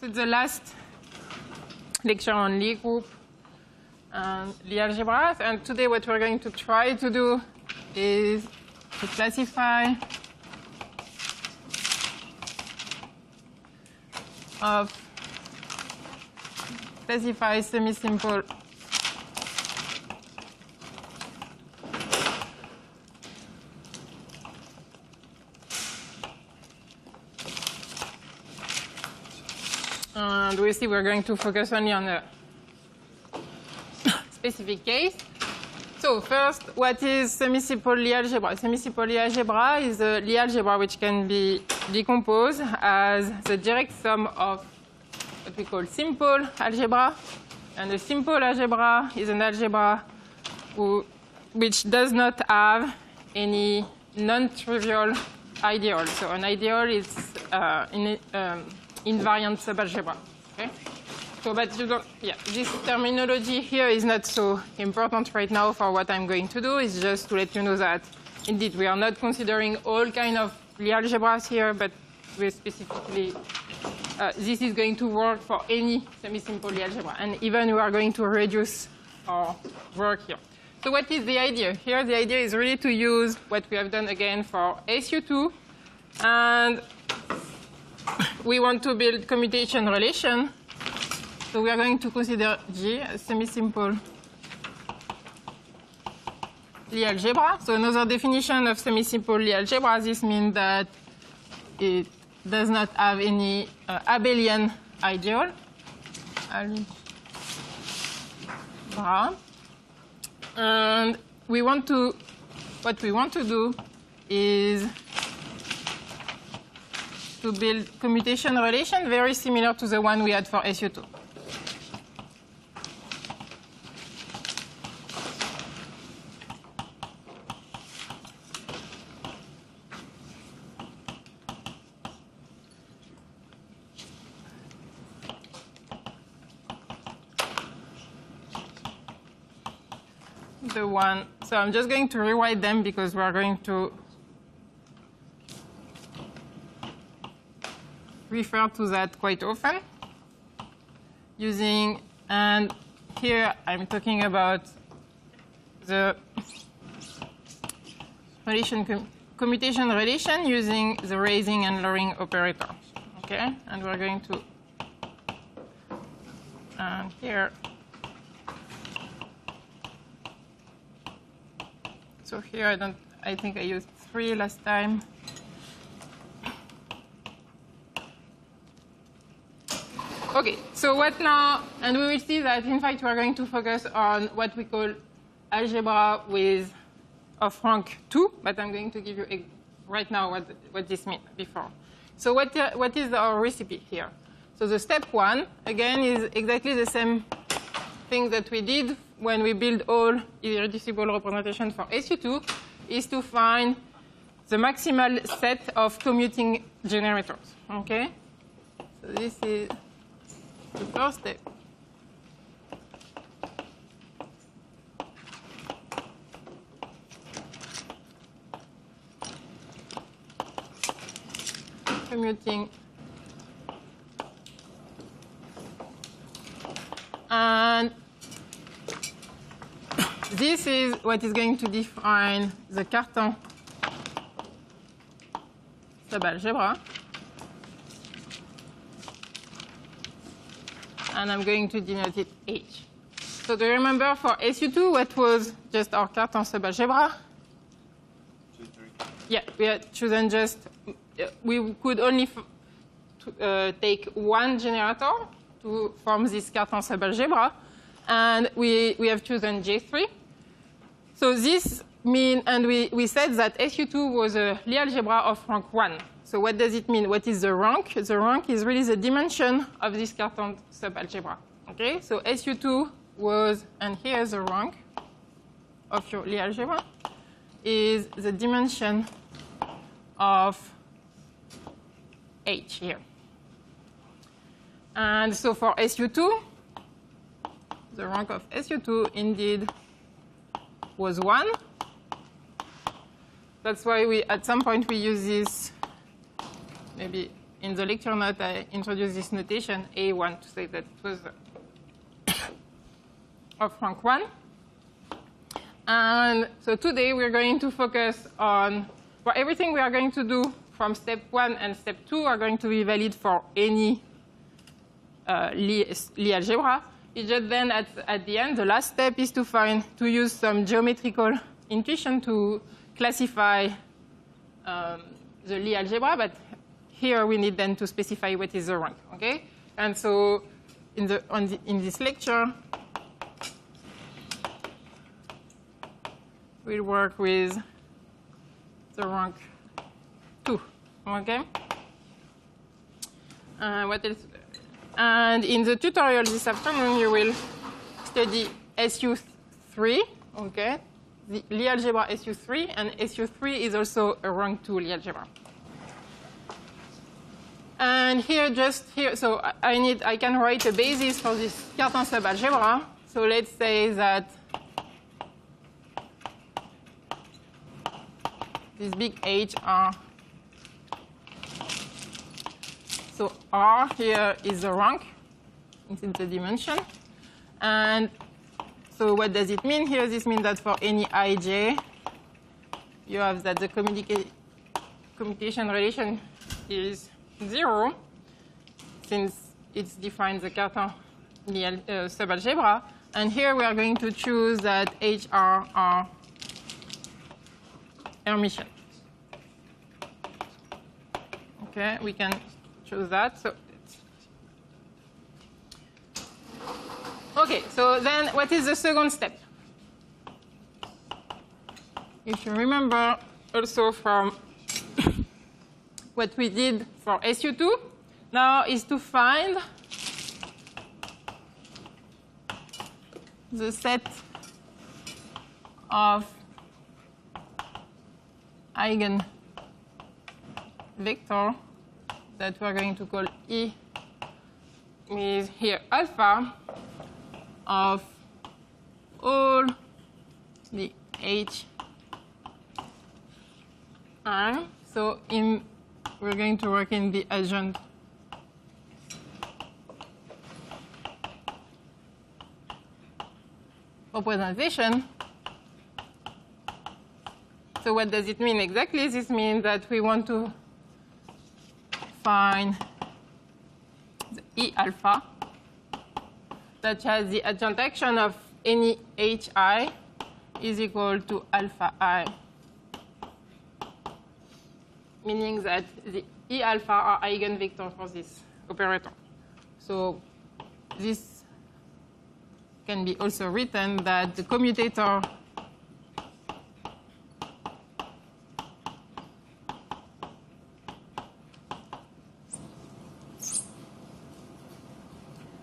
So it's the last lecture on Lie group and Lie algebras. And today what we're going to try to do is to classify semi-simple and we see we're going to focus only on a specific case. So first, what is semi-simple Lie algebra? Semi-simple Lie algebra is a Lie algebra which can be decomposed as the direct sum of what we call simple algebra. And a simple algebra is an algebra which does not have any non-trivial ideal. So an ideal is invariant subalgebra. Okay? So, but you don't, yeah, this terminology here is not so important right now for what I'm going to do. It's just to let you know that, indeed, we are not considering all kind of Lie algebras here, but we're specifically, this is going to work for any semi-simple Lie algebra. And even we are going to reduce our work here. So what is the idea? Here, the idea is really to use what we have done again for SU2. And we want to build commutation relation. So we are going to consider G as semi-simple Lie algebra. So another definition of semi-simple Lie algebra, this means that it does not have any abelian ideal. And we want to, what we want to do is to build commutation relation very similar to the one we had for SU2. The one, so I'm just going to rewrite them because we are going to refer to that quite often using, and here I'm talking about the commutation relation using the raising and lowering operator. Okay, and we're going to, and here, so here I think I used 3 last time. Okay, so what now, and we will see that in fact we are going to focus on what we call algebra with of rank 2, but I'm going to give you right now what this means before. So what is our recipe here? So the step 1, again, is exactly the same thing that we did when we build all irreducible representation for SU2, is to find the maximal set of commuting generators. Okay? So this is the first step. Commuting. And this is what is going to define the Cartan subalgebra. And I'm going to denote it H. So do you remember for SU2 what was just our Cartan subalgebra? Yeah, we had chosen just, we could only take one generator to form this Cartan subalgebra, and we have chosen J3. So this means, and we said that SU2 was a Lie algebra of rank 1. So what does it mean? What is the rank? The rank is really the dimension of this Cartan subalgebra. Okay, so SU2 was, and here's the rank of your Lie algebra, is the dimension of H here. And so for SU2, the rank of SU2 indeed was 1. That's why we, at some point, we use this maybe in the lecture note, I introduced this notation, A1, to say that it was of rank 1. And so today we're going to focus on, well, everything we are going to do from step 1 and step 2 are going to be valid for any Lie algebra. It's just then at the end, the last step is to use some geometrical intuition to classify the Lie algebra, but here we need then to specify what is the rank, okay? And so in this lecture, we'll work with the rank 2, okay? What else? And in the tutorial this afternoon, you will study SU3, okay? The Lie algebra SU3, and SU3 is also a rank 2 Lie algebra. And here, so I can write a basis for this Cartan subalgebra. So let's say that this big H R. So R here is the rank, it's in the dimension. And so what does it mean here? This means that for any ij, you have that the commutation relation is 0, since it defines the Cartan subalgebra. And here we are going to choose that HR are Hermitian. Okay, we can choose that. So, okay, so then what is the second step? If you remember also from what we did for SU2, now is to find the set of eigenvector that we're going to call E with here alpha of all the H I. So we're going to work in the adjoint representation. So what does it mean exactly? This means that we want to find the E alpha that has the adjoint action of any HI is equal to alpha I, meaning that the E alpha are eigenvectors for this operator. So this can be also written that the commutator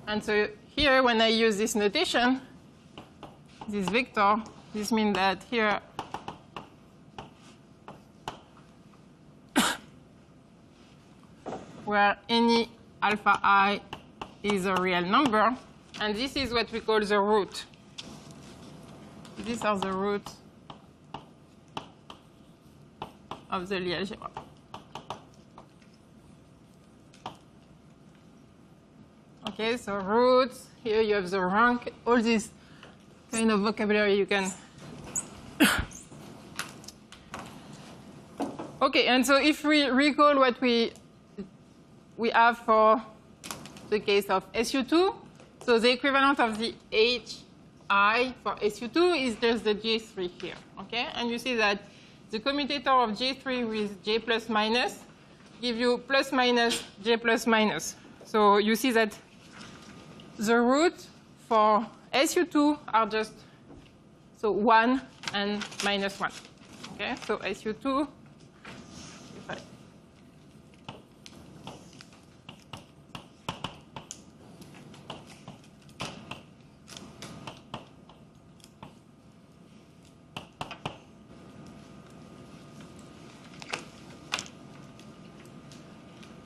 and so here when I use this notation, this vector, this means that here where any alpha I is a real number, and this is what we call the root. These are the roots of the Lie algebra. Okay, so roots, here you have the rank, all this kind of vocabulary you can. Okay, and so if we recall what we have for the case of SU2, so the equivalent of the HI for SU2 is just the J3 here, okay? And you see that the commutator of J3 with J plus minus give you plus minus J plus minus. So you see that the root for SU2 are just so 1 and minus 1. Okay, so SU2,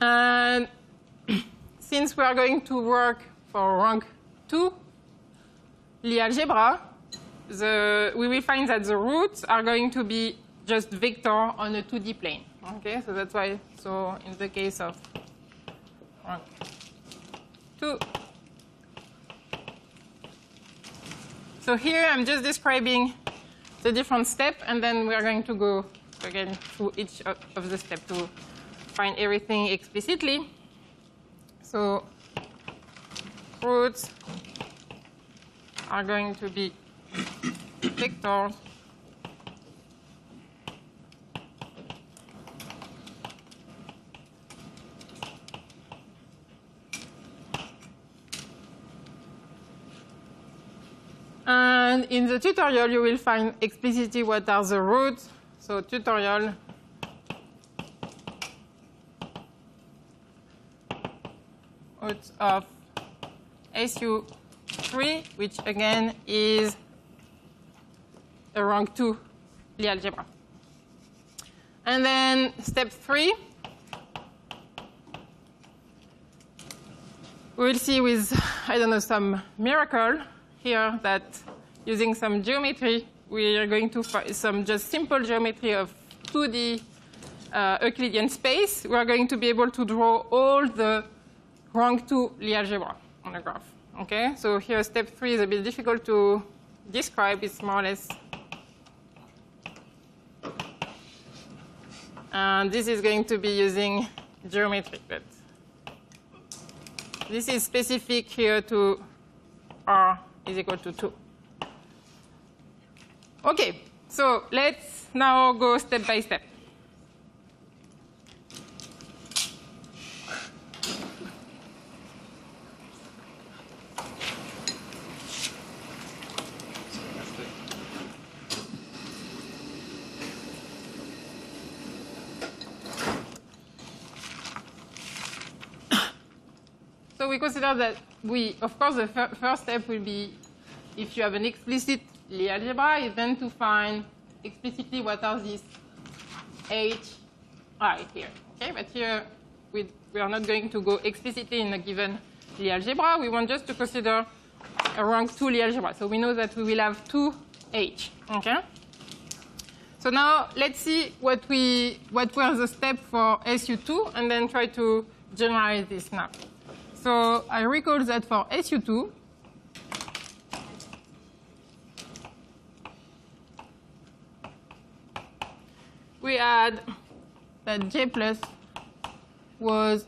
and since we are going to work for rank 2 Lie algebra, we will find that the roots are going to be just vector on a 2D plane. Okay, so that's why, so in the case of rank 2. So here I'm just describing the different steps, and then we are going to go again through each of the steps to find everything explicitly. So roots are going to be vectors and in the tutorial you will find explicitly what are the roots. So tutorial roots of SU3, which again is a rank 2 Lie algebra. And then step 3, we will see with, I don't know, some miracle here that using some geometry, we are going to find some just simple geometry of 2D Euclidean space. We are going to be able to draw all the rank 2 Lie algebra on the graph. Okay, so here step 3 is a bit difficult to describe. It's more or less. And this is going to be using geometry, but this is specific here to R is equal to 2. Okay, so let's now go step by step. So we consider that of course, the first step will be if you have an explicit Lie algebra, then to find explicitly what are these Hi here. Okay, but here we are not going to go explicitly in a given Lie algebra. We want just to consider a rank 2 Lie algebra. So we know that we will have 2 H. Okay. So now let's see what were the steps for SU2, and then try to generalize this now. So I recall that for SU2, we had that J plus was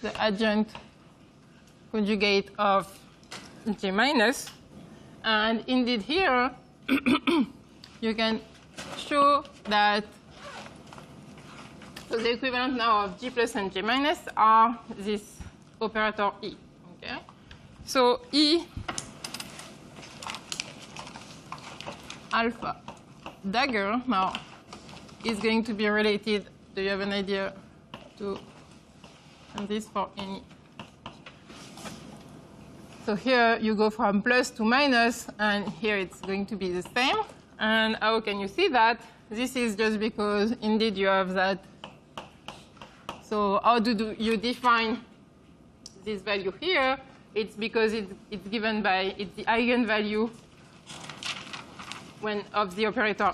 the adjunct conjugate of J minus. And indeed here, you can show that so the equivalent now of G plus and J minus are this operator E. Okay? So E alpha dagger now is going to be related. Do you have an idea to this for any? So here you go from plus to minus, and here it's going to be the same. And how can you see that? This is just because indeed you have that. So how do you define this value here? It's because it's given by the eigenvalue of the operator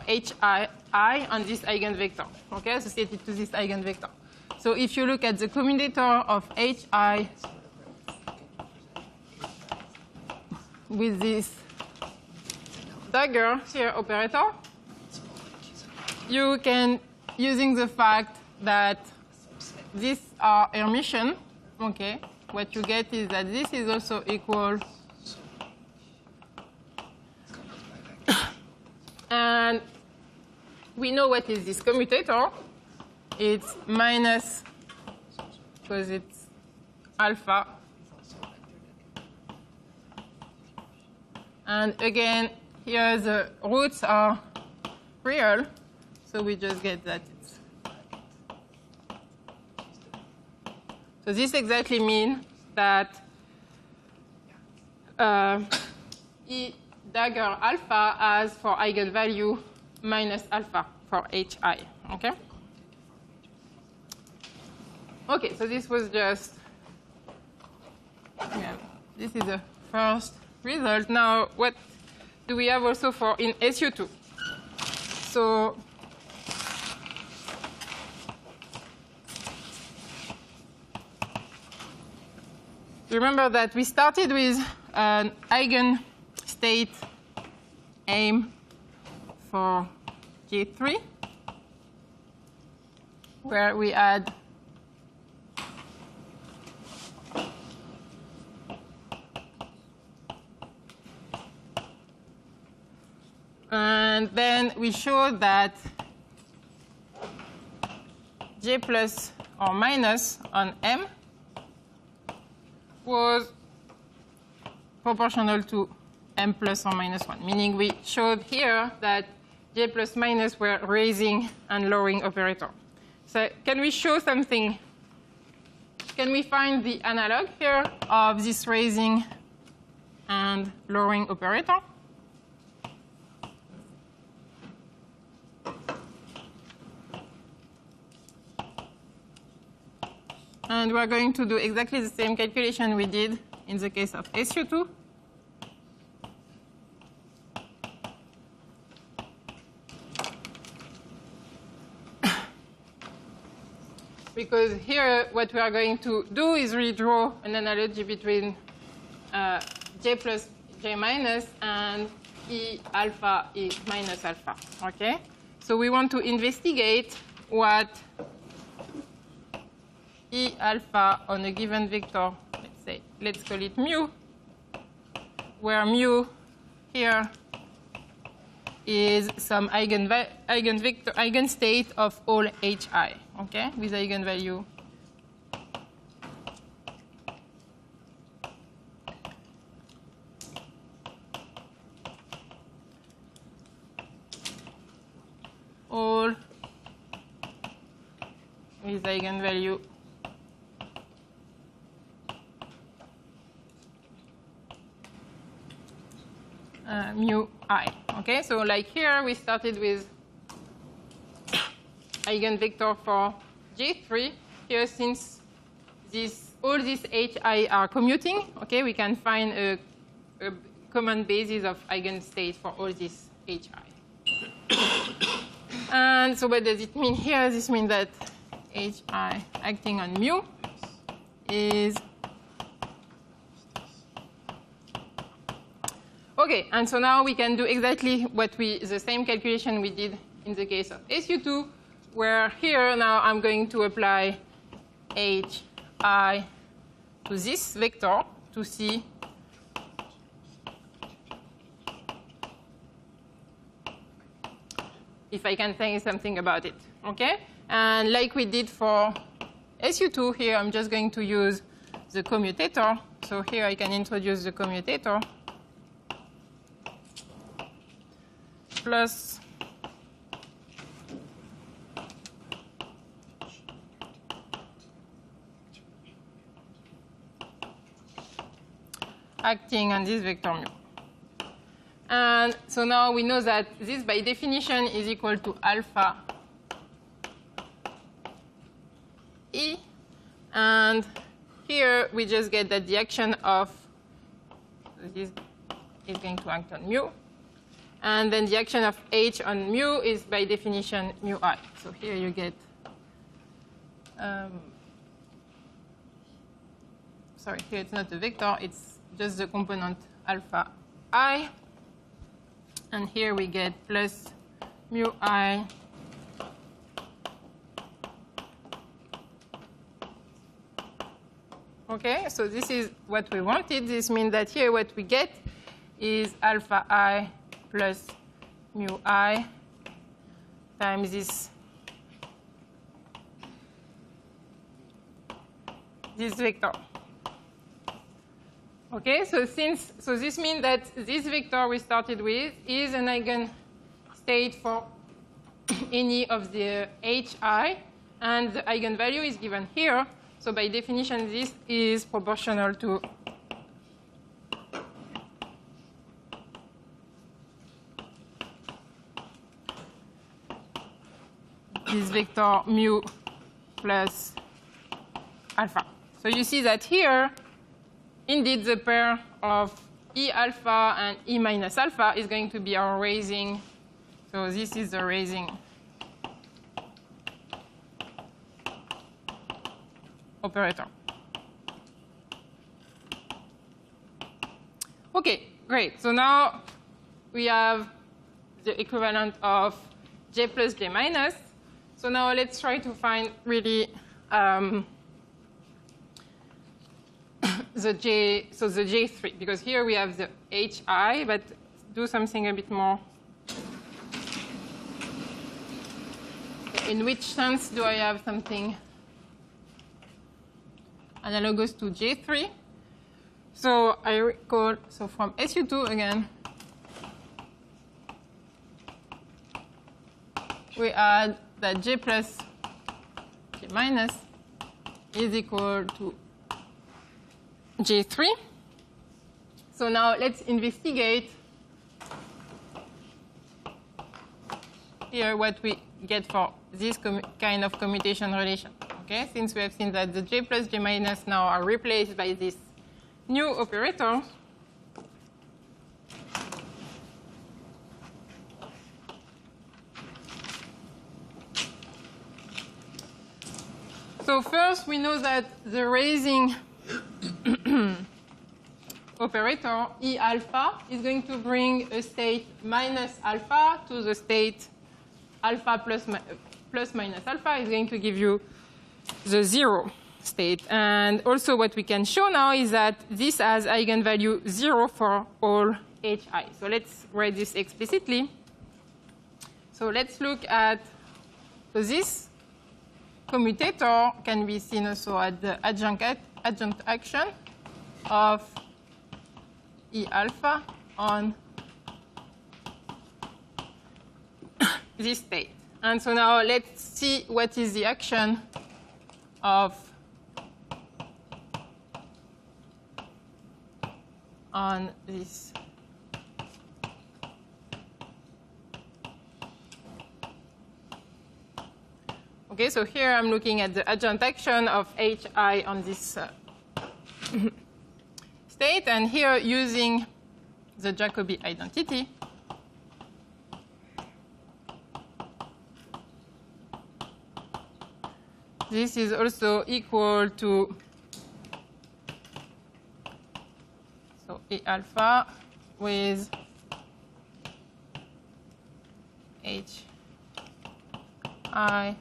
Hi on this eigenvector, okay, associated to this eigenvector. So if you look at the commutator of Hi with this dagger here operator, you can, using the fact that these are Hermitian, okay, what you get is that this is also equal. And we know what is this commutator. It's minus, because it's alpha. And again, here the roots are real, so we just get that. So this exactly means that E dagger alpha has for eigenvalue minus alpha for Hi. Okay? Okay, so this was just, this is the first result. Now, what do we have also for in SU2? So remember that we started with an eigenstate aim for G3, where we had and then we showed that J plus or minus on M was proportional to M plus or minus 1, meaning we showed here that J plus minus were raising and lowering operator. So can we show something? Can we find the analog here of this raising and lowering operator? And we're going to do exactly the same calculation we did in the case of SU2. Because here what we are going to do is redraw an analogy between J plus J minus and E alpha E minus alpha. Okay? So we want to investigate what E alpha on a given vector, let's call it mu, where mu here is some eigenstate of all hi, okay, with eigenvalue all with eigenvalue mu I. Okay, so like here we started with eigenvector for G3. Here, since all these hi are commuting, okay, we can find a common basis of eigenstate for all these hi. And so what does it mean here? This means that hi acting on mu is okay, and so now we can do exactly the same calculation we did in the case of SU2, where here now I'm going to apply hi to this vector to see if I can say something about it, okay? And like we did for SU2, here I'm just going to use the commutator. So here I can introduce the commutator plus acting on this vector mu. And so now we know that this by definition is equal to alpha E. And here we just get that the action of this is going to act on mu. And then the action of H on mu is by definition mu I. So here you get, sorry, here it's not a vector, it's just the component alpha I. And here we get plus mu I okay, so this is what we wanted. This means that here what we get is alpha I plus mu I times this vector. Okay, so this means that this vector we started with is an eigenstate for any of the hi, and the eigenvalue is given here. So by definition, this is proportional to this vector mu plus alpha. So you see that here, indeed, the pair of E alpha and E minus alpha is going to be our raising. So this is the raising operator. Okay, great. So now we have the equivalent of j plus j minus. So now let's try to find really the j3, because here we have the hi, but do something a bit more. In which sense do I have something analogous to j3? So I recall, so from SU2 again, we add that j plus j minus is equal to j3. So now let's investigate here what we get for this kind of commutation relation. Okay, since we have seen that the j plus j minus now are replaced by this new operator. So first we know that the raising operator E alpha is going to bring a state minus alpha to the state alpha plus minus alpha is going to give you the 0 state. And also what we can show now is that this has eigenvalue 0 for all hi. So let's write this explicitly. So let's look at, so this commutator can be seen also at the adjunct action of E alpha on this state. And so now let's see what is the action of on this. Okay, so here I'm looking at the adjunct action of hi on this state, and here using the Jacobi identity, this is also equal to, so E alpha with hi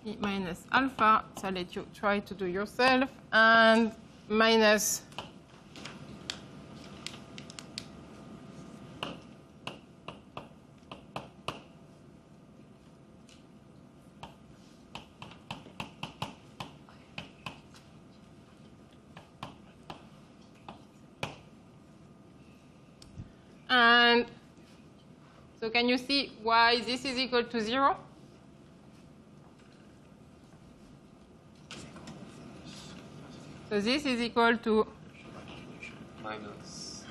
E minus alpha, so I'll let you try to do yourself, and minus and so can you see why this is equal to 0? So this is equal to minus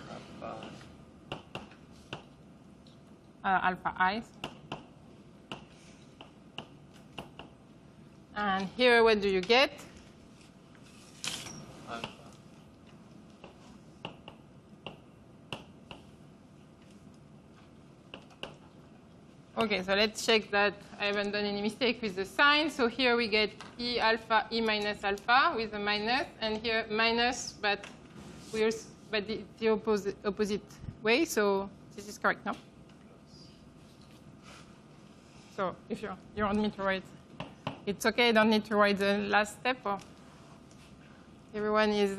alpha I. And here, what do you get? alpha. Okay, so let's check that I haven't done any mistake with the sign. So here we get E alpha, E minus alpha with a minus, and here minus, but the opposite way. So this is correct, no? So if you want me to write, it's okay. I don't need to write the last step. Or everyone is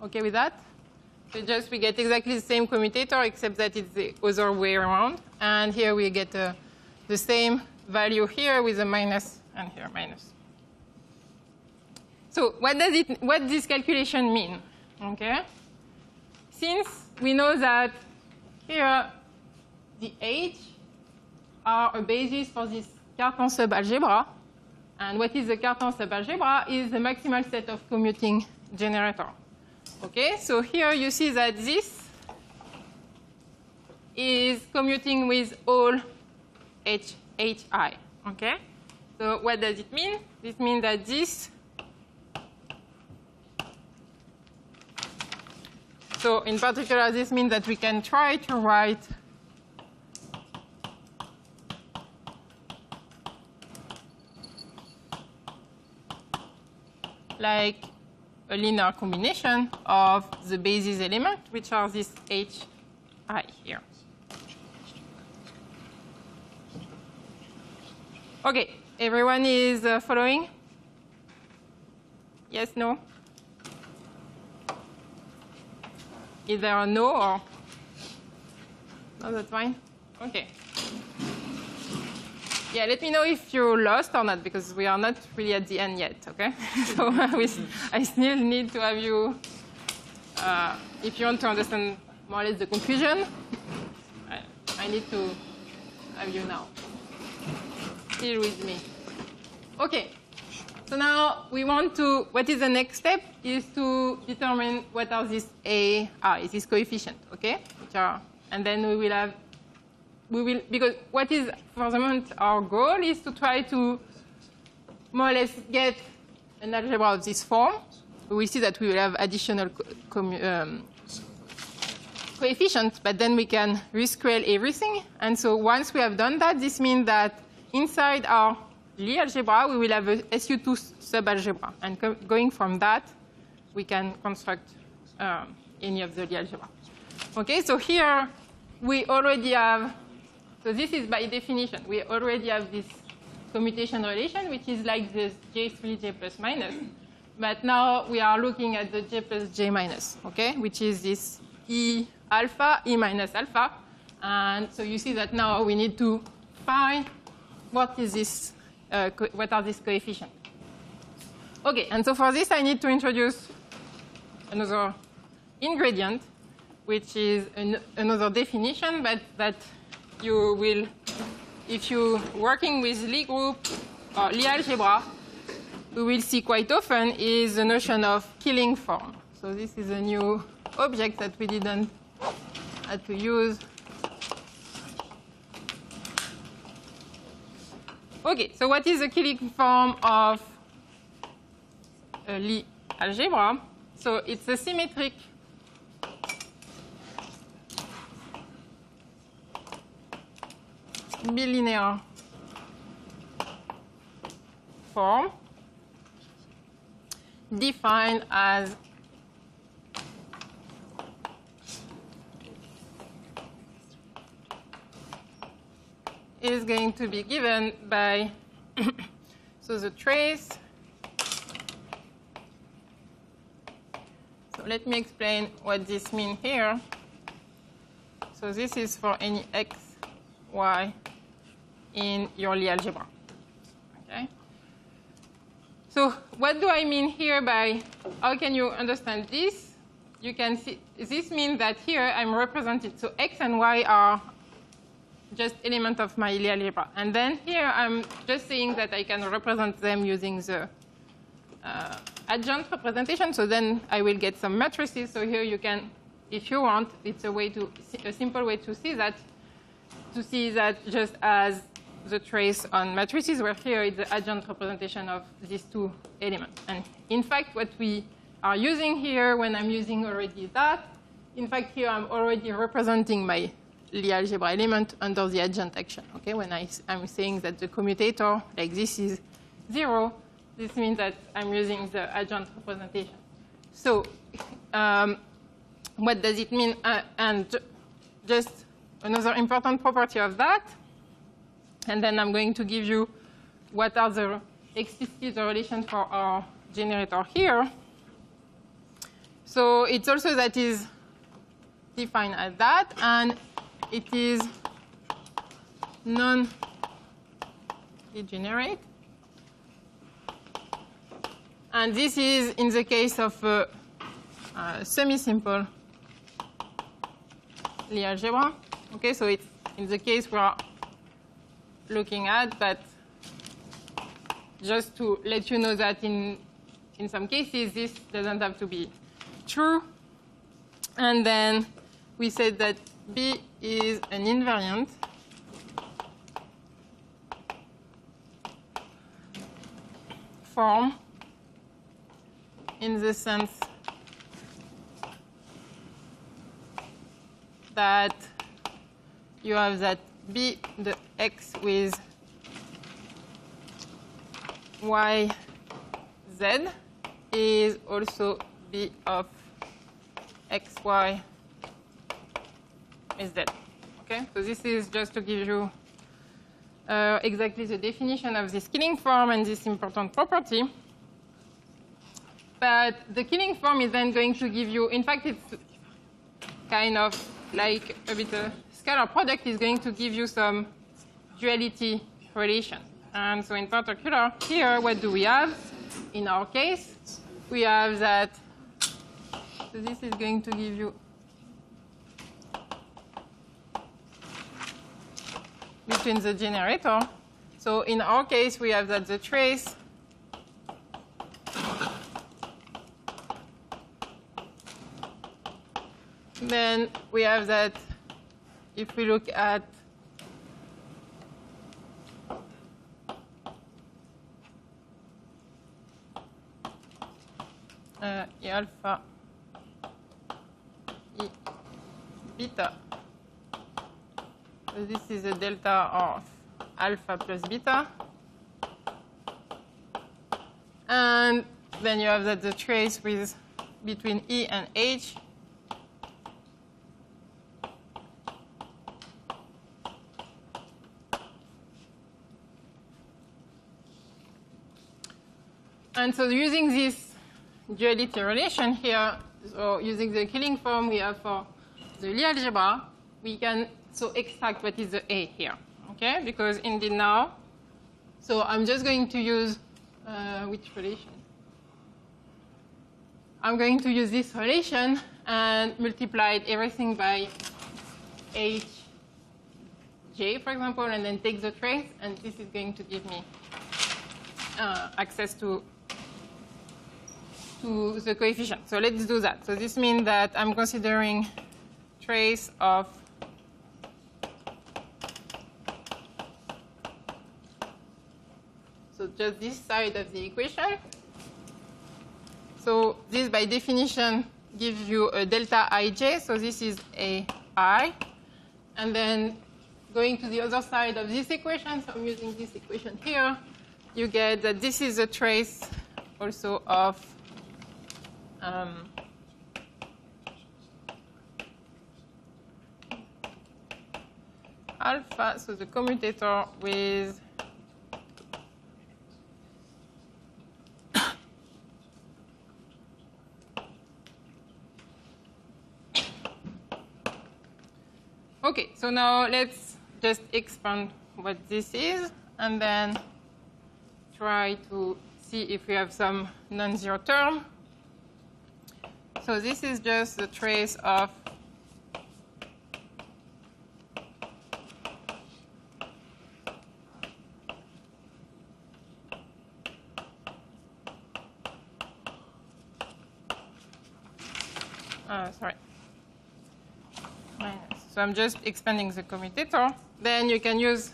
okay with that? So just we get exactly the same commutator, except that it's the other way around. And here we get the same value here with a minus, and here minus. So what does this calculation mean? Okay. Since we know that here the H are a basis for this Cartan subalgebra, and what is the Cartan subalgebra is the maximal set of commuting generator. Okay, so here you see that this is commuting with all hi. Okay, so what does it mean? This means that this, so in particular, this means that we can try to write like a linear combination of the basis element, which are this hi here. Okay, everyone is following? Yes, no? Is there a no or? No, that's fine. Okay. Yeah, let me know if you're lost or not, because we are not really at the end yet, okay? So I still need to have you, if you want to understand more or less the conclusion, I need to have you now. Still with me. Okay. So now we want to, what is the next step is to determine what are these is this coefficient, okay? Which are, and then because what is, for the moment, our goal is to try to more or less get an algebra of this form. We see that we will have additional coefficients, but then we can rescale everything. And so once we have done that, this means that inside our Lie algebra, we will have a SU2 subalgebra. And going from that, we can construct any of the Lie algebra. Okay, so here we already have, so this is by definition, we already have this commutation relation, which is like this J3, J plus minus. But now we are looking at the J plus J minus, okay, which is this E alpha, E minus alpha. And so you see that now we need to find what is this, what are these coefficients. Okay, and so for this I need to introduce another ingredient, which is another definition, but that you will, if you're working with Lie group or Lie algebra, we will see quite often is the notion of killing form. So this is a new object that we didn't have to use. Okay, so what is the killing form of a Lie algebra? So it's a symmetric bilinear form defined as is going to be given by so the trace. So let me explain what this means here. So this is for any x, y in your Lie algebra. Okay. So what do I mean here by, how can you understand this? You can see, this means that here I'm represented, so x and y are just element of my Lie algebra. And then here I'm just saying that I can represent them using the adjoint representation. So then I will get some matrices. So here you can, if you want, it's a simple way to see that just as the trace on matrices, where here is the adjoint representation of these two elements. And in fact, what we are using here, when I'm using already that, in fact, here I'm already representing my Lie algebra element under the adjoint action. Okay, when I'm saying that the commutator, like this, is 0, this means that I'm using the adjoint representation. So what does it mean? And just another important property of that, and then I'm going to give you what are the explicitly the relation for our generator here. So it's also that is defined as that, and it is non-degenerate. And this is in the case of semi-simple Lie algebra. Okay, so it's in the case we are looking at, but just to let you know that in some cases this doesn't have to be true. And then we said that B is an invariant form in the sense that you have that B, the x with y, z is also B of xy is z. Okay, so this is just to give you exactly the definition of this killing form and this important property. But the killing form is then going to give you, in fact, it's kind of like a bit of scalar product is going to give you some duality relation. And so in particular, here, what do we have? In our case, we have that, so this is going to give you between the generator. So in our case, we have that the trace then we have that if we look at E alpha, E beta. So this is a delta of alpha plus beta. And then you have that the trace with between E and H and so using this duality relation here, so using the killing form we have for the Lie algebra, we can so extract what is the A here, okay? Because indeed now, so I'm just going to use which relation? I'm going to use this relation and multiply everything by Hj, for example, and then take the trace, and this is going to give me access to the coefficient. So let's do that. So this means that I'm considering trace of so just this side of the equation. So this by definition gives you a delta ij. So this is a I. And then going to the other side of this equation, so I'm using this equation here, you get that this is a trace also of alpha, so the commutator with okay, so now let's just expand what this is and then try to see if we have some non-zero term. So this is just the trace of minus. So I'm just expanding the commutator. Then you can use,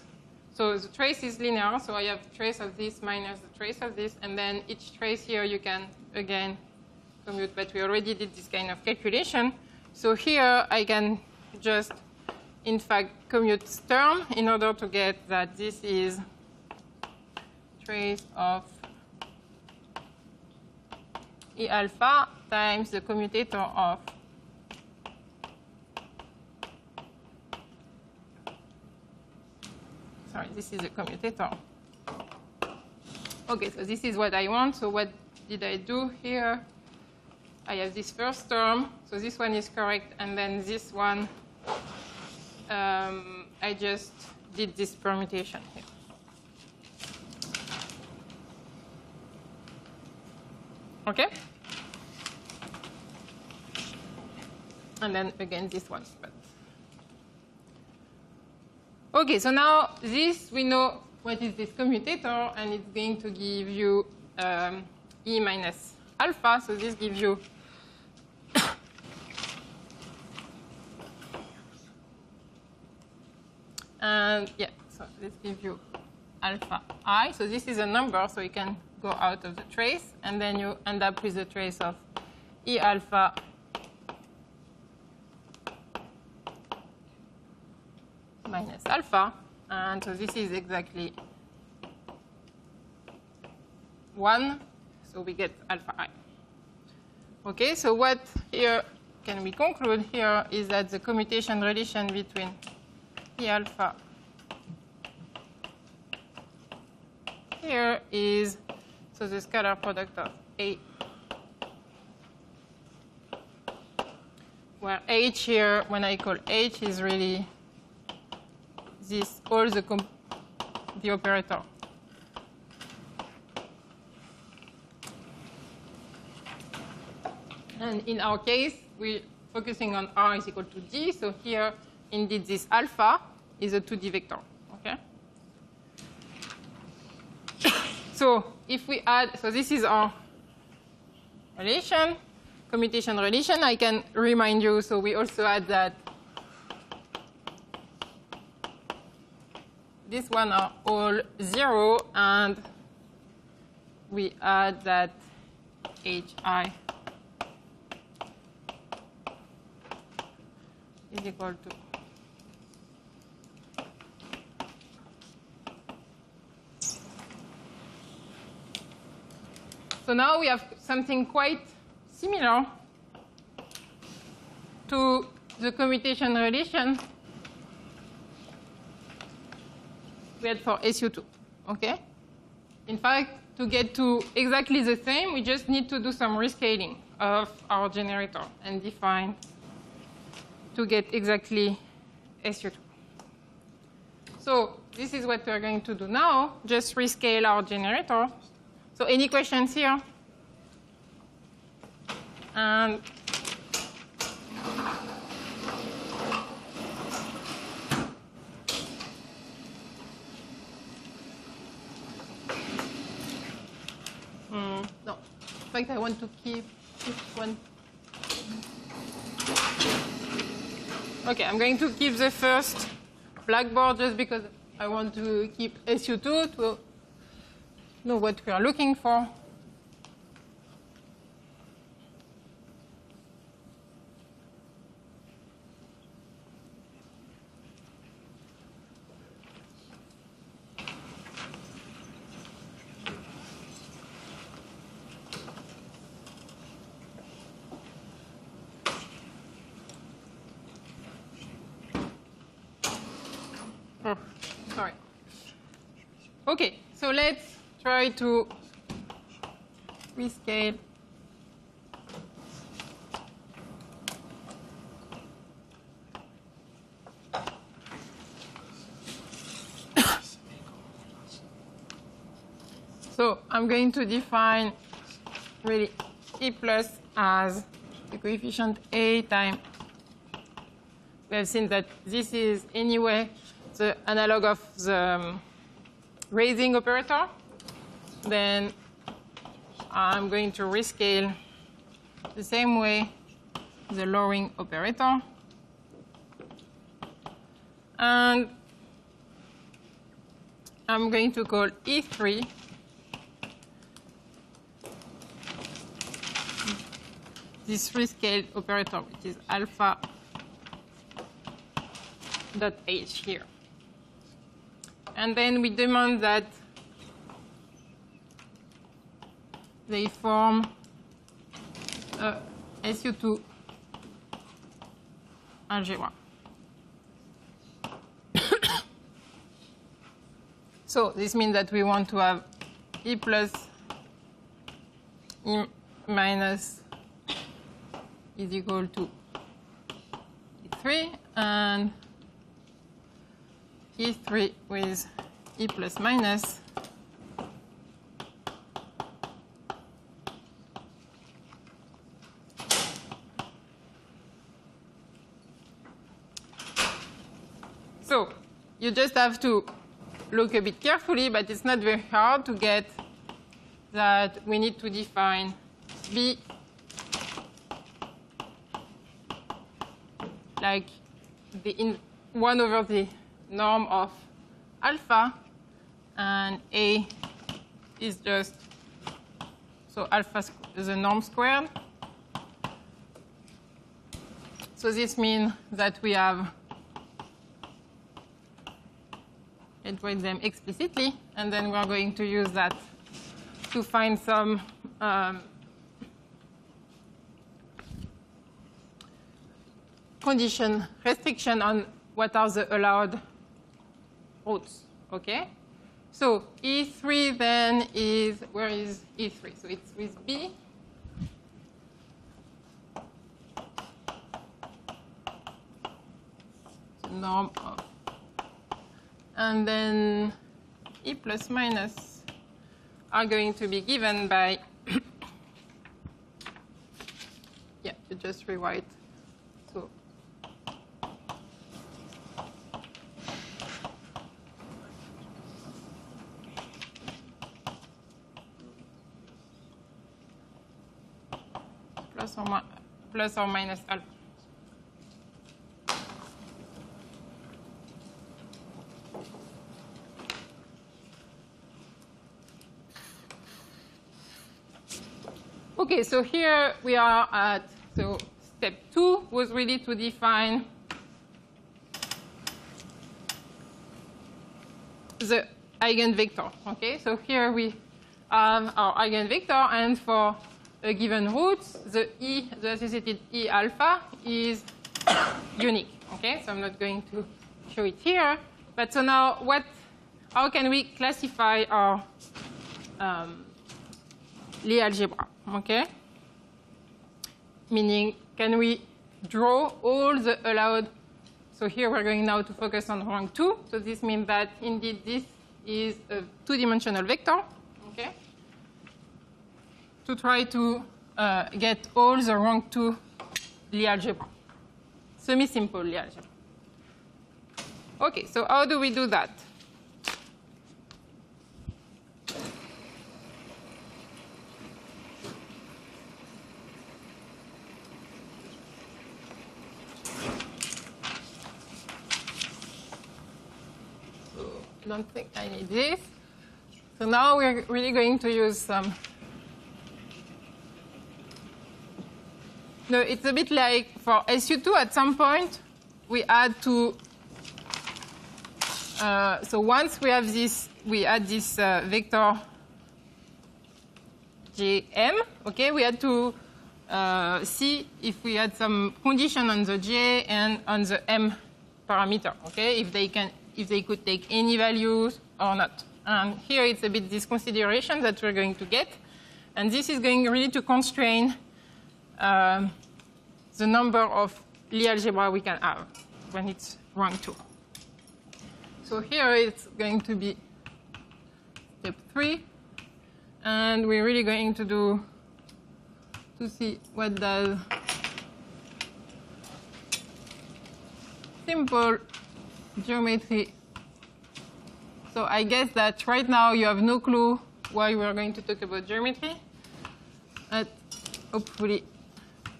so the trace is linear, so I have trace of this minus the trace of this, and then each trace here you can again commute, but we already did this kind of calculation. So here I can just, in fact, commute term in order to get that this is trace of E alpha times the commutator of sorry, this is a commutator. Okay, so this is what I want. So what did I do here? I have this first term, so this one is correct, and then this one, I just did this permutation here. Okay? And then again this one. Okay, so now this, we know what is this commutator, and it's going to give you E minus alpha, so this gives you and yeah, so this gives you alpha I. So this is a number, so you can go out of the trace, and then you end up with a trace of E alpha minus alpha, and so this is exactly 1, so we get alpha I. Okay, so what here can we conclude here is that the commutation relation between P alpha here is, so the scalar product of A, where H here, when I call H, is really this, all the operator. And in our case, we're focusing on R is equal to D. So here, indeed, this alpha is a 2D vector. Okay. So if we add, so this is our relation, commutation relation. I can remind you. So we also add that this one are all 0, and we add that HI is equal to so now we have something quite similar to the commutation relation we had for SU2. Okay? In fact, to get to exactly the same, we just need to do some rescaling of our generator and define to get exactly SU2. So this is what we're going to do now, just rescale our generator. So any questions here? And no, in fact, I want to keep this one. Okay, I'm going to keep the first blackboard just because I want to keep SU2 to know what we are looking for. Oh, sorry. Okay, so let's try to rescale. So I'm going to define really E plus as the coefficient A times. We have seen that this is anyway the analog of the raising operator. Then I'm going to rescale the same way the lowering operator. And I'm going to call E3 this rescaled operator, which is alpha dot H here. And then we demand that they form a SU2 algebra. So this means that we want to have E plus E minus is equal to E3 and E3 with E plus minus so you just have to look a bit carefully, but it's not very hard to get that we need to define B like the 1 over the norm of alpha, and A is just, so alpha is the norm squared. So this means that we have, let's write them explicitly, and then we're going to use that to find some condition, restriction on what are the allowed routes, okay? So E3 then is, where is E3? So it's with B. The norm of, and then E plus minus are going to be given by, yeah, you just rewrite. So plus or minus alpha. Okay, so here we are at, so step 2 was really to define the eigenvector. Okay, so here we have our eigenvector, and for a given root, the associated E alpha is unique. Okay, so I'm not going to show it here. But so now, how can we classify our Lie algebra? Okay, meaning can we draw all the allowed? So here we're going now to focus on rank 2. So this means that indeed this is a 2-dimensional vector. Okay, to try to get all the rank 2 Lie algebra, semi-simple Lie algebra. Okay, so how do we do that? I don't think I need this. So now we're really going to use some. No, it's a bit like for SU2 at some point, we add to. So once we have this, we add this vector Jm. Okay, we had to see if we had some condition on the J and on the M parameter. Okay, if they could take any values or not. And here it's a bit this consideration that we're going to get. And this is going really to constrain the number of Lie algebra we can have when it's rank 2. So here it's going to be step 3. And we're really going to do, to see what does simple geometry. So I guess that right now you have no clue why we're going to talk about geometry. But hopefully,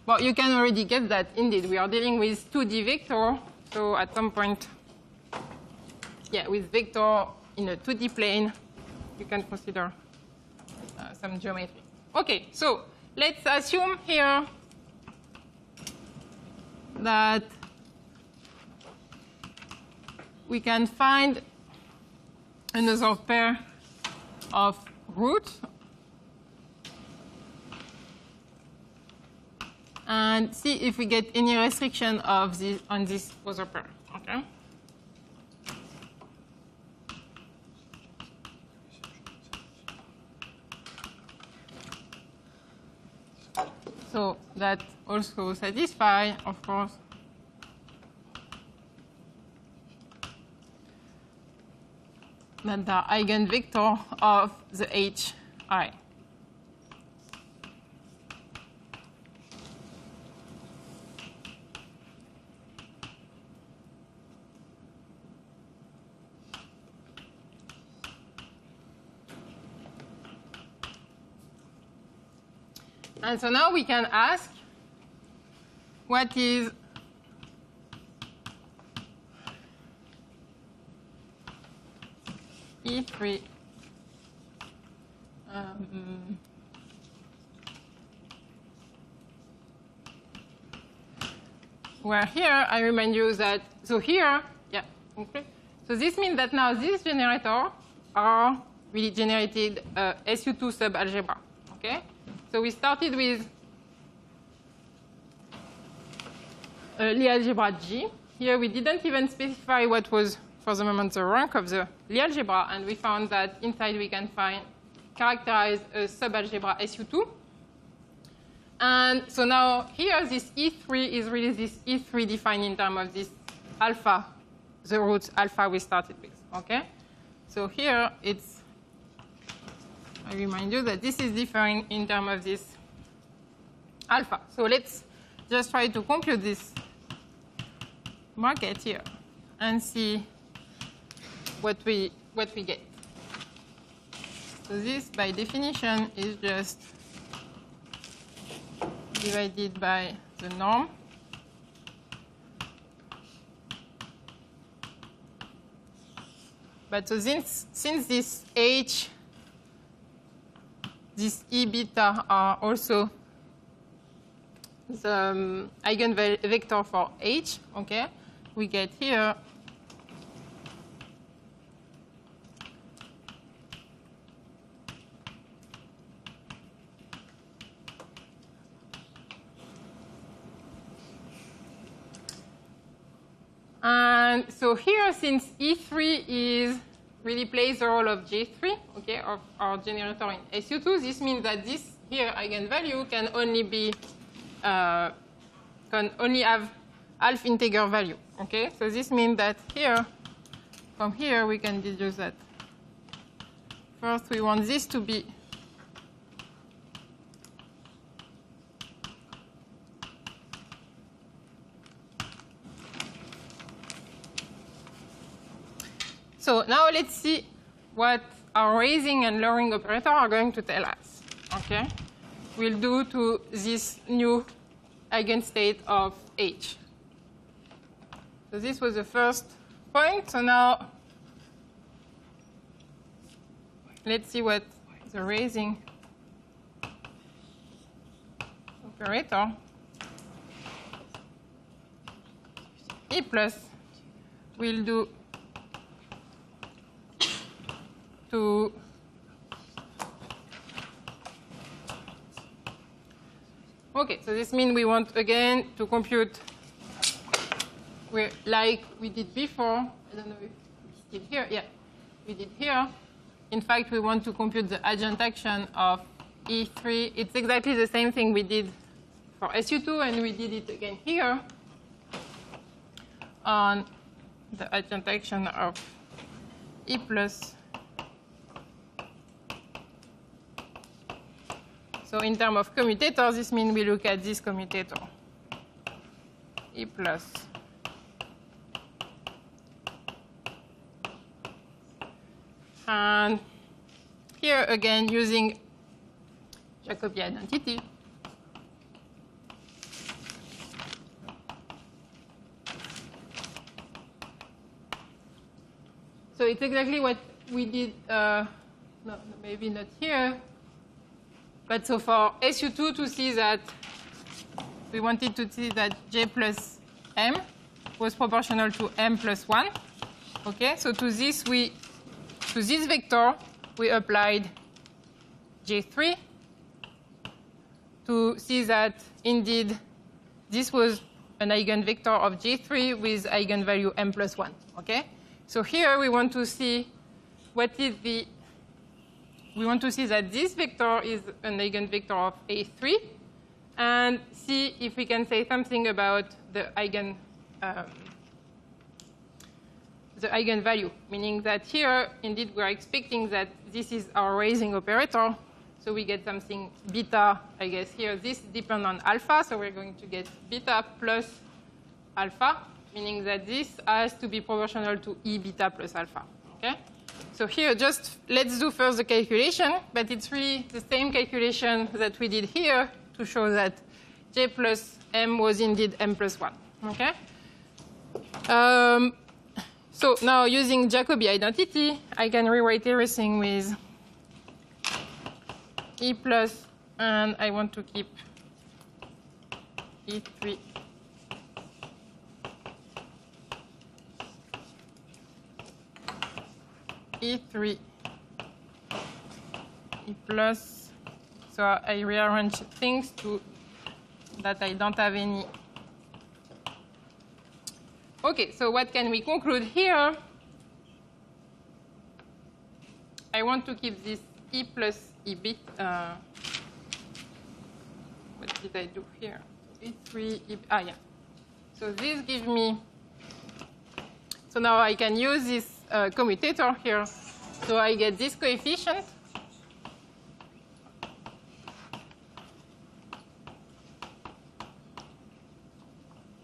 well, you can already get that. Indeed, we are dealing with 2D vector. So at some point, yeah, with vector in a 2D plane, you can consider some geometry. Okay, so let's assume here that we can find another pair of roots and see if we get any restriction of this on this other pair. Okay. So that also satisfies, of course, that the eigenvector of the Hi. And so now we can ask, what is E3 where here I remind you that, so here, yeah, okay. So this means that now these generators are really generated SU2 subalgebra, okay? So we started with Lie algebra G. Here we didn't even specify what was, for the moment, the rank of the Lie algebra, and we found that inside we can characterize a subalgebra SU2. And so now here, this E3 is really this E3 defined in terms of this alpha, the roots alpha we started with. Okay? So here it's, I remind you that this is defined in terms of this alpha. So let's just try to compute this market here and see what we get. So this, by definition, is just divided by the norm. But so since this H, this E beta are also the eigenvector for H, okay, we get here and so here, since E3 really plays the role of J3, okay, of our generator in SU2, this means that this here eigenvalue can only be have half integer value. Okay, so this means that here, from here, we can deduce that first we want this to be so now let's see what our raising and lowering operator are going to tell us. Okay, we'll do to this new eigenstate of H. So this was the first point. So now let's see what the raising operator E plus will do to okay, so this means we want again to compute like we did before. I don't know if we did here. Yeah, we did here. In fact, we want to compute the adjunct action of E3. It's exactly the same thing we did for SU2, and we did it again here on the adjunct action of E plus. So in terms of commutator, this means we look at this commutator, E plus and here again using Jacobi identity. So it's exactly what we did, no, maybe not here. But so for SU2 to see that we wanted to see that J plus M was proportional to M plus 1. Okay, so to this vector we applied J3 to see that indeed this was an eigenvector of J3 with eigenvalue M plus 1. Okay, so here we want to see what is the we want to see that this vector is an eigenvector of A3 and see if we can say something about the eigenvalue, meaning that here, indeed, we are expecting that this is our raising operator. So we get something beta, I guess, here. This depends on alpha, so we're going to get beta plus alpha, meaning that this has to be proportional to E beta plus alpha. Okay? So here, just let's do first the calculation, but it's really the same calculation that we did here to show that J plus M was indeed M plus 1. Okay? So now using Jacobi identity, I can rewrite everything with E plus, and I want to keep E3. E3 E plus, so I rearrange things to that I don't have any Okay, so what can we conclude here? I want to keep this E plus E beta. What did I do here? E3, E, yeah. So this gives me, so now I can use this commutator here. So I get this coefficient.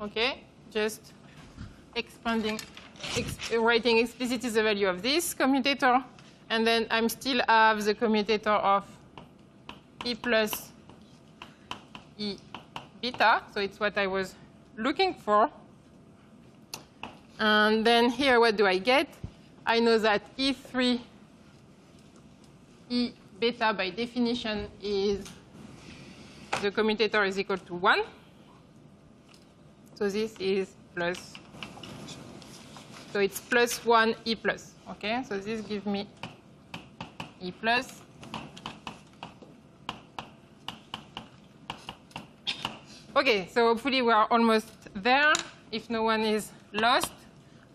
Okay, just expanding, writing explicitly the value of this commutator. And then I'm still have the commutator of E plus E beta. So it's what I was looking for. And then here, what do I get? I know that E3 E beta by definition is the commutator is equal to 1. So this is plus. So it's plus 1 E plus. Okay, so this gives me E plus. Okay, so hopefully we are almost there. If no one is lost,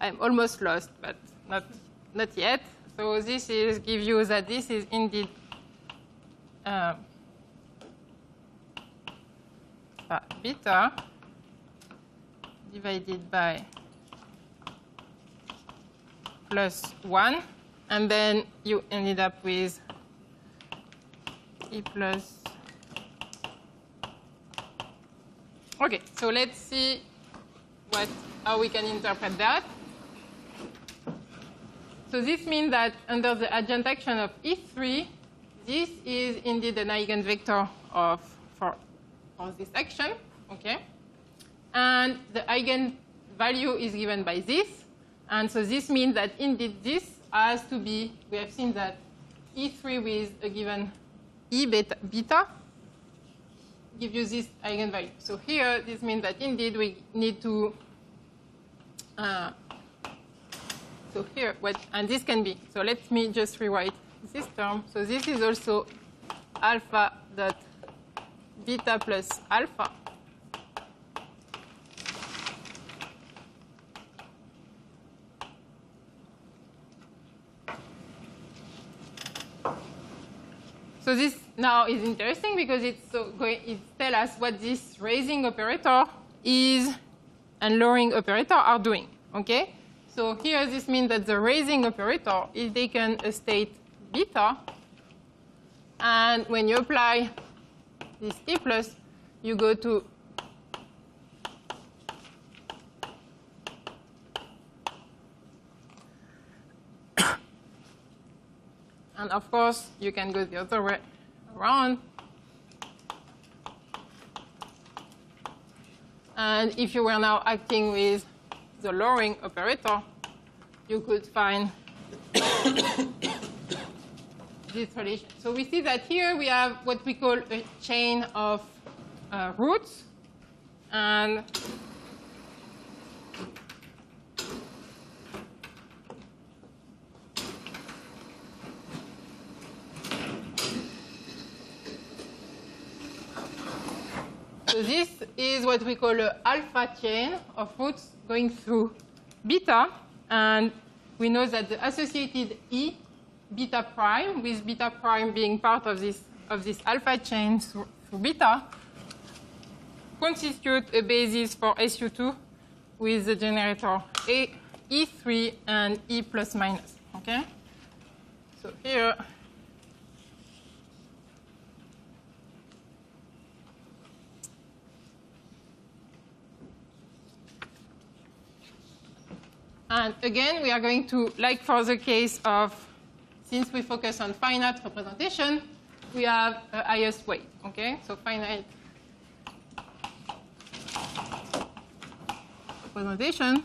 I'm almost lost, but not yet. So this is give you that this is indeed beta divided by plus 1, and then you ended up with E plus. Okay, so let's see how we can interpret that. So this means that under the adjunct action of E3, this is indeed an eigenvector for this action, okay? And the eigenvalue is given by this. And so this means that indeed this has to be, we have seen that E3 with a given E beta give you this eigenvalue. So here, this means that indeed we need to, so here, and this can be, so let me just rewrite this term. So this is also alpha dot beta plus alpha. So this now is interesting because it tells us what this raising operator is and lowering operator are doing. Okay? So here this means that the raising operator is taken a state beta, and when you apply this E plus, you go to and of course, you can go the other way around. And if you were now acting with the lowering operator, you could find this relation. So we see that here we have what we call a chain of roots. And so this is what we call an alpha chain of roots going through beta. And we know that the associated E beta prime, with beta prime being part of this alpha chain through beta, constitute a basis for SU2 with the generator E3 and E plus minus. Okay? So here, and again, we are going to, like for the case of, since we focus on finite representation, we have a highest weight. Okay? So finite representation.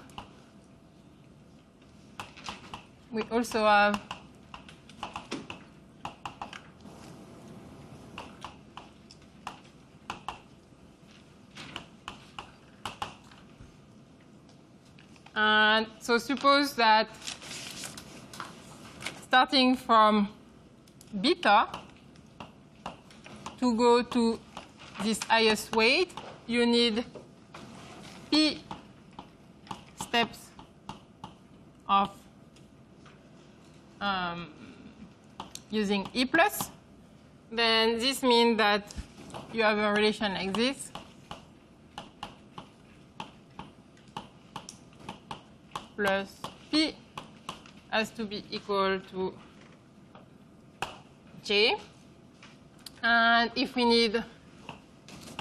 We also have and so suppose that starting from beta to go to this highest weight, you need P steps of using E plus, then this means that you have a relation like this. Plus P has to be equal to J. And if we need,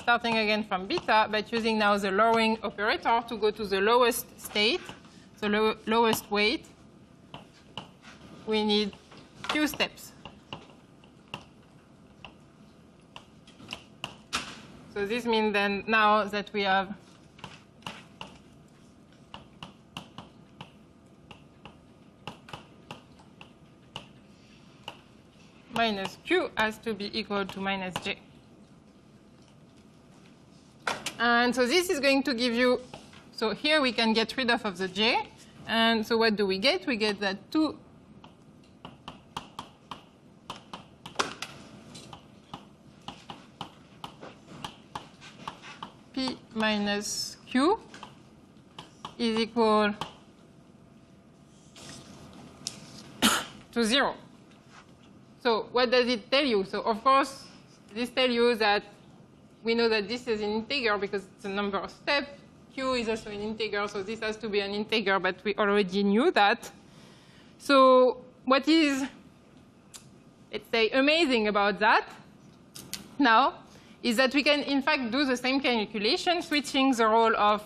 starting again from beta, but using now the lowering operator to go to the lowest state, the lowest weight, we need few steps. So this means then now that we have minus Q has to be equal to minus J. And so this is going to give you, so here we can get rid of the J. And so what do we get? We get that 2 P minus Q is equal to 0. So what does it tell you? So of course, this tells you that we know that this is an integer because it's a number of steps. Q is also an integer, so this has to be an integer, but we already knew that. So what is, let's say, amazing about that now is that we can, in fact, do the same calculation, switching the role of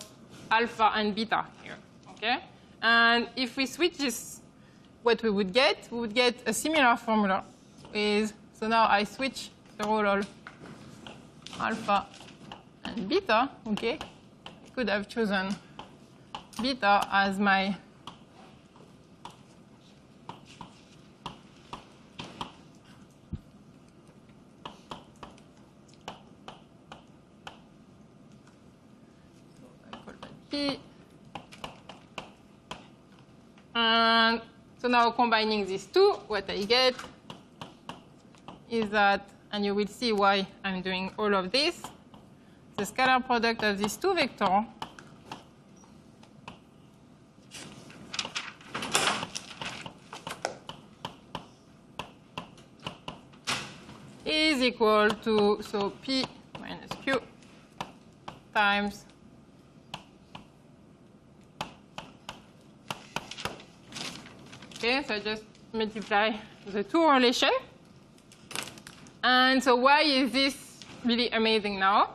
alpha and beta here. Okay? And if we switch this, what we would get a similar formula. So now I switch the role of alpha and beta. Okay? I could have chosen beta as my P. And so now combining these two, what I get is that, and you will see why I'm doing all of this, the scalar product of these two vectors is equal to, so P minus Q times okay, so just multiply the two relations. And so why is this really amazing now?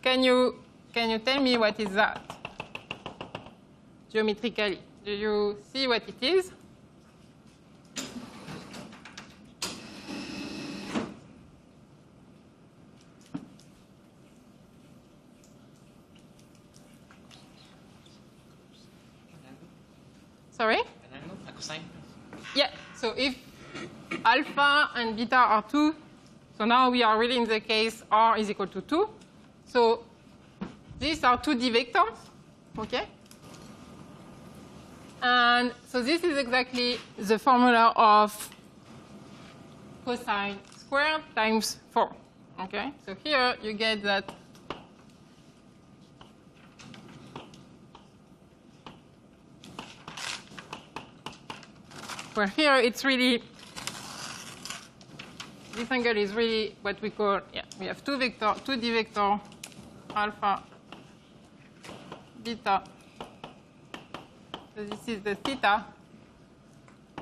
Can you tell me what is that geometrically? Do you see what it is? Sorry? An angle, a cosine? Yeah, so if alpha and beta are 2, so now we are really in the case R is equal to 2. So these are 2D vectors, okay? And so this is exactly the formula of cosine squared times 4, okay? So here you get that where here it's really, this angle is really what we call, yeah, we have 2D vector, alpha, beta, so this is the theta,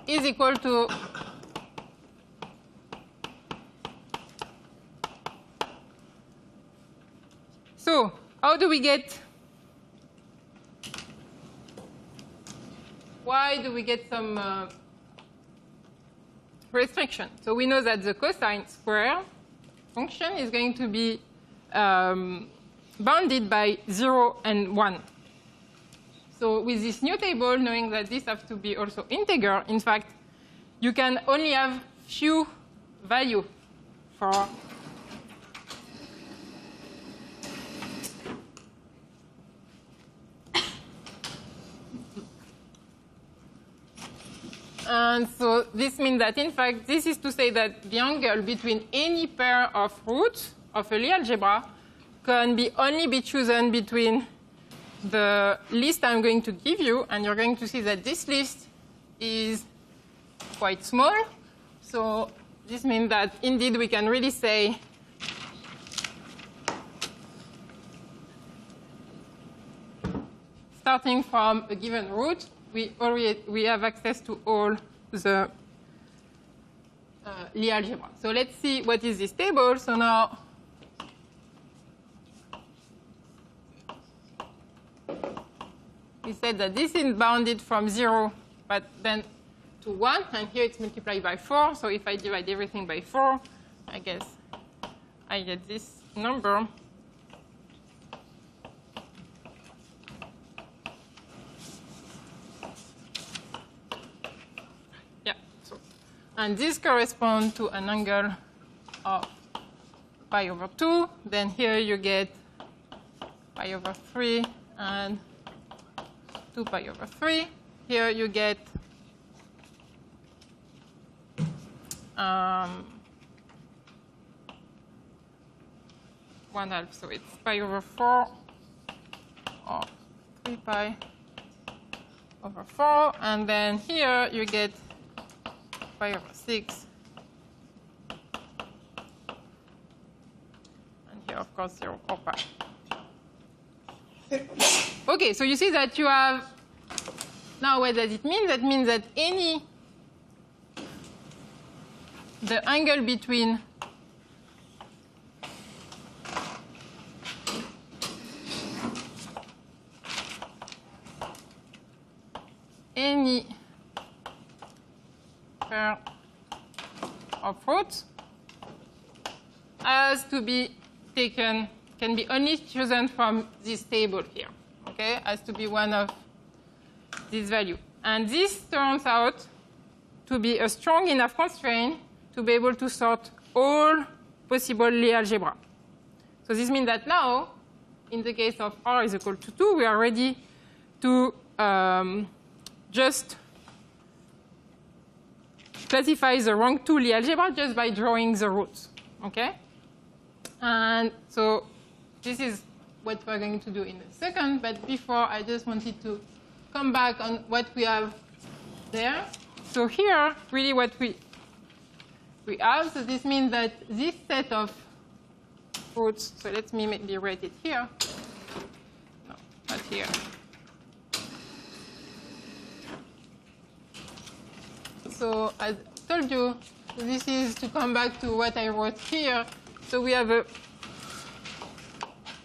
is equal to so how do we get, why do we get some restriction? So we know that the cosine square function is going to be bounded by 0 and 1. So with this new table, knowing that this has to be also integer, in fact, you can only have few value for and so this means that, in fact, this is to say that the angle between any pair of roots of a Lie algebra can only be chosen between the list I'm going to give you, and you're going to see that this list is quite small. So this means that indeed we can really say starting from a given root, we have access to all the Lie algebra. So let's see what is this table. So now we said that this is bounded from 0, but then to 1, and here it's multiplied by 4. So if I divide everything by 4, I guess I get this number. Yeah. So, and this corresponds to an angle of pi over 2. Then here you get pi over 3 and 2 pi over 3. Here you get 1/2, so it's pi over 4 or 3 pi over 4. And then here you get pi over 6. And here, of course, 0 or pi. Okay, so you see that you have, now what does it mean? That means that the angle between any pair of roots has to be taken, can be only chosen from this table here. Okay, has to be one of this value. And this turns out to be a strong enough constraint to be able to sort all possible Lie algebra. So this means that now, in the case of r is equal to 2, we are ready to just classify the rank 2 Lie algebra just by drawing the roots. Okay? And so this is what we're going to do in a second. But before, I just wanted to come back on what we have there. So here, really what we have, so this means that this set of roots, so let me maybe write it here. No, not here. So as I told you, this is to come back to what I wrote here. So we have a,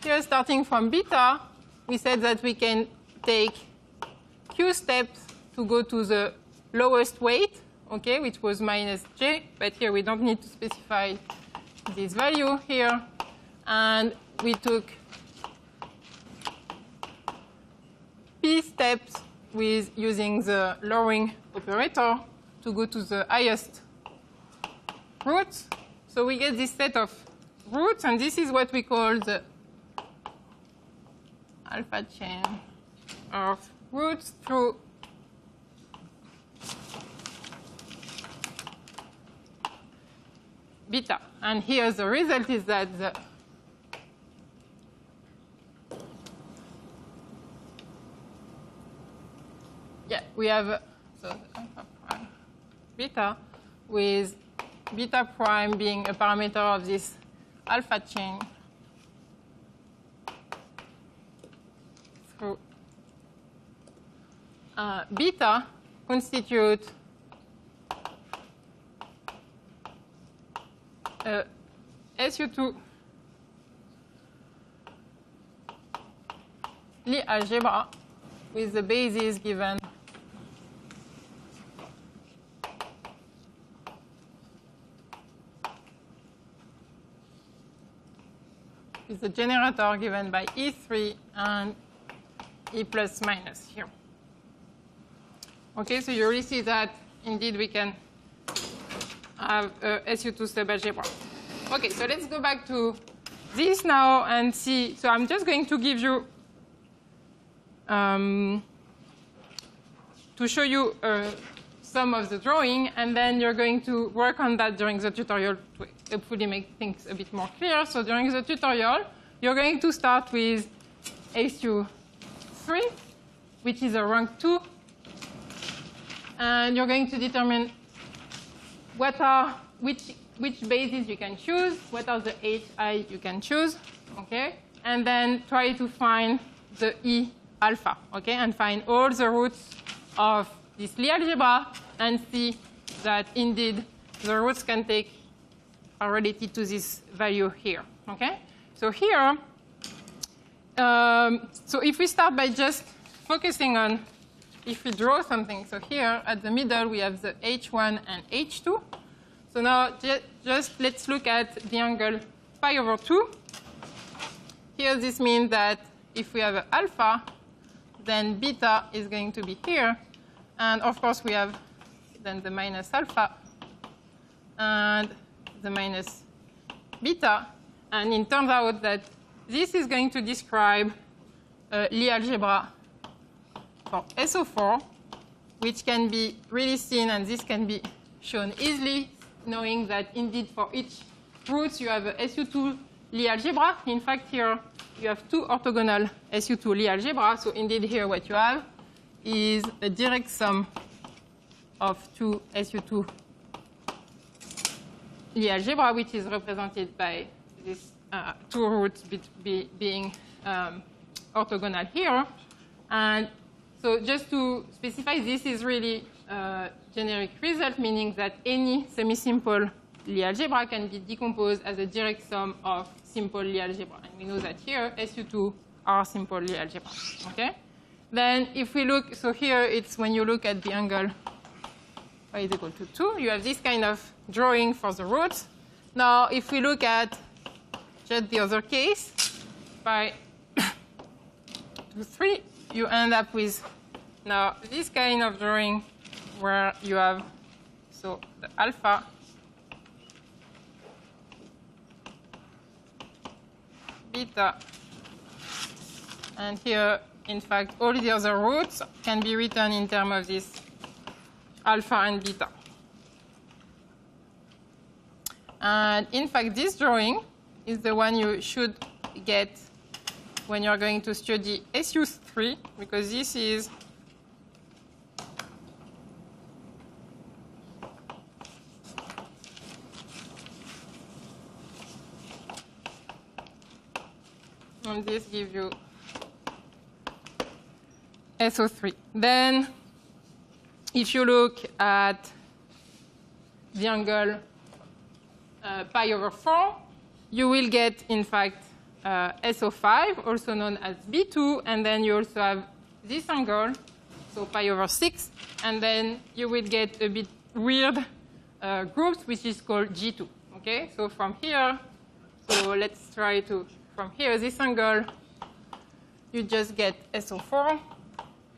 here starting from beta, we said that we can take q steps to go to the lowest weight, okay, which was minus j, but here we don't need to specify this value here. And we took p steps with using the lowering operator to go to the highest roots. So we get this set of roots, and this is what we call the alpha chain of roots through beta. And here the result is that we have so the alpha prime beta with beta prime being a parameter of this alpha chain through beta constitute SU2 Lie algebra with the basis given is the generator given by E3 and E plus minus here. Okay, so you really see that indeed we can have a SU2 subalgebra. Okay, so let's go back to this now and see. So I'm just going to give you to show you some of the drawing, and then you're going to work on that during the tutorial to hopefully make things a bit more clear. So during the tutorial, you're going to start with SU 3, which is a rank 2. And you're going to determine which bases you can choose, what are the HI you can choose, okay? And then try to find the E alpha, okay? And find all the roots of this Lie algebra and see that indeed the roots can take are related to this value here, okay? So here, so if we start by just focusing on, if we draw something, so here at the middle we have the H1 and H2. So now just let's look at the angle pi over 2. Here this means that if we have an alpha, then beta is going to be here. And of course we have then the minus alpha and the minus beta. And it turns out that this is going to describe Lie algebra for SO4, which can be really seen, and this can be shown easily, knowing that indeed for each root you have a SU2 Lie algebra. In fact, here you have 2 orthogonal SU2 Lie algebra. So indeed here what you have is a direct sum of 2 SU2 Lie algebra, which is represented by these 2 roots being orthogonal here. And so just to specify, this is really a generic result, meaning that any semi-simple Lie algebra can be decomposed as a direct sum of simple Lie algebra. And we know that here, SU2 are simple Lie algebra. Okay? Then if we look, so here it's when you look at the angle y is equal to 2, you have this kind of drawing for the roots. Now, if we look at just the other case, by 2, 3, you end up with now this kind of drawing where you have so the alpha beta, and here in fact all the other roots can be written in terms of this alpha and beta. And in fact this drawing is the one you should get when you're going to study SU3, because this is and this gives you SO3. Then if you look at the angle pi over 4, you will get, in fact, SO5, also known as B2, and then you also have this angle, so pi over 6, and then you will get a bit weird groups, which is called G2. Okay, so from here, so let's try to, from here, this angle, you just get SO4.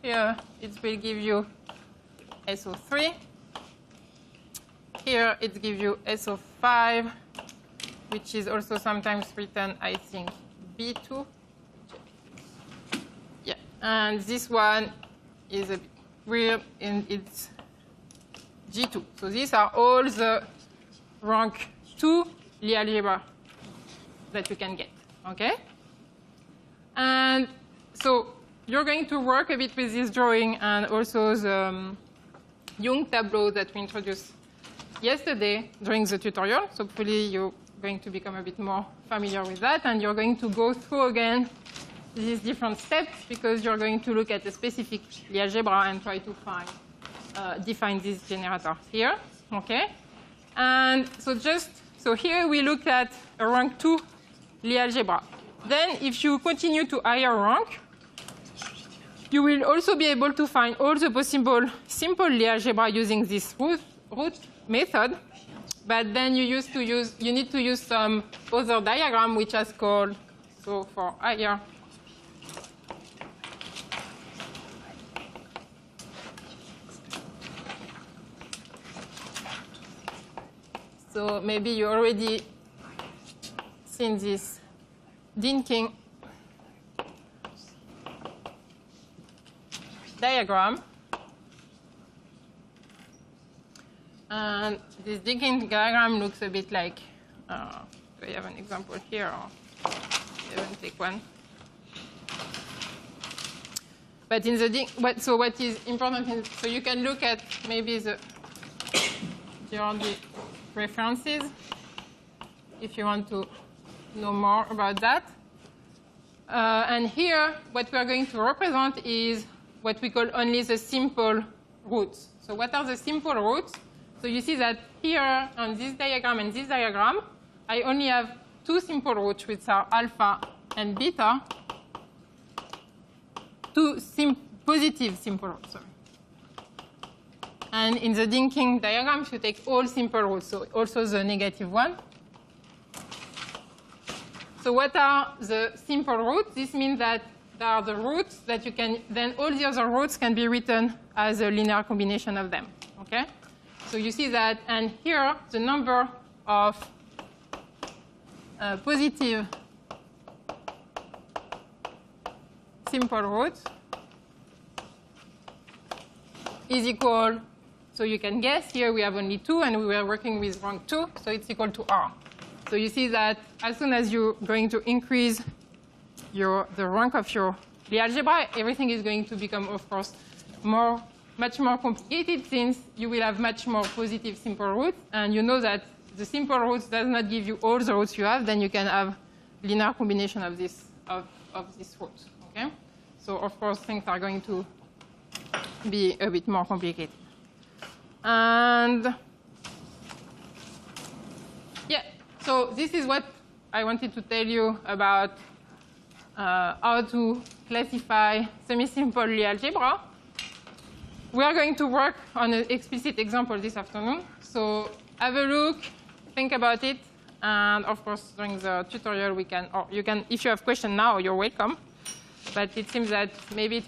Here, it will give you SO3. Here, it gives you SO5, which is also sometimes written, I think, B2. Yeah, and this one is a bit weird, and it's G2. So these are all the rank 2 Lie algebra that you can get, okay? And so you're going to work a bit with this drawing and also the Young tableau that we introduced yesterday during the tutorial. So hopefully you're going to become a bit more familiar with that, and you're going to go through again these different steps because you're going to look at a specific Lie algebra and try to find, define this generator here, okay? And so here we looked at a rank 2 Lie algebra. Then if you continue to higher rank, you will also be able to find all the possible simple Lie algebra using this root method. But then you need to use some other diagram which is called, so for higher. So maybe you already seen this Dinking diagram. And this Dinking diagram looks a bit like, do I have an example here, or I haven't take one? But in the so what is important, so you can look at maybe the geologic references if you want to know more about that. And here, what we are going to represent is what we call only the simple roots. So what are the simple roots? So you see that here on this diagram and this diagram, I only have two simple roots, which are alpha and beta. Two positive simple roots. Sorry. And in the Dinking diagram, if you take all simple roots, so also the negative one. So what are the simple roots? This means that there are the roots that you can, then all the other roots can be written as a linear combination of them. Okay? So you see that, and here the number of positive simple roots is equal, so you can guess, here we have only 2, and we were working with rank 2, so it's equal to R. So you see that as soon as you're going to increase the rank of your Lie algebra, everything is going to become, of course, much more complicated, since you will have much more positive simple roots, and you know that the simple roots does not give you all the roots you have, then you can have linear combination of these roots. Okay? So of course things are going to be a bit more complicated. And yeah, so this is what I wanted to tell you about how to classify semi-simple Lie algebra. We are going to work on an explicit example this afternoon. So have a look, think about it, and of course during the tutorial we can, or you can, if you have questions now, you're welcome. But it seems that maybe it